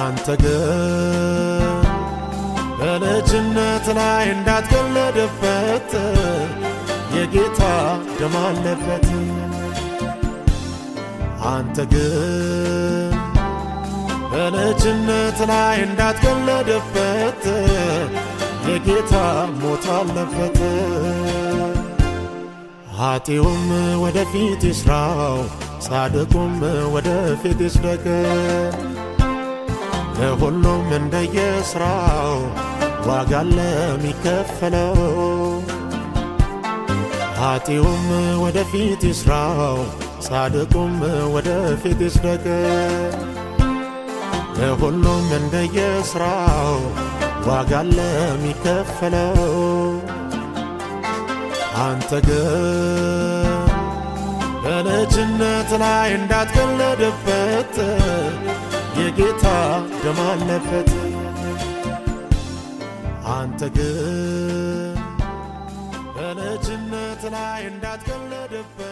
አንተ ግን በልጅነት ላይ እንዳትቀለድበት የጌታ ደም አለበት። አንተ ግን በልጅነት ላይ እንዳትቀለድበት የጌታ ሞት አለበት። ኃጢኡም ወደፊት ይስራው ጻድቁም ወደፊት ይስደቅ ለሁሉም እንደየሥራው ዋጋ ለሚከፈለው። ኃጢኡም ወደፊት ይስራው ጻድቁም ወደፊት ይስደቅ ለሁሉም እንደየሥራው ዋጋ ለሚከፈለው። አንተ ግን በልጅነት ላይ እንዳትቀለድበት የጌታ ደም አለበት። አንተ ግን በልጅነት ላይ እንዳትቀለድበት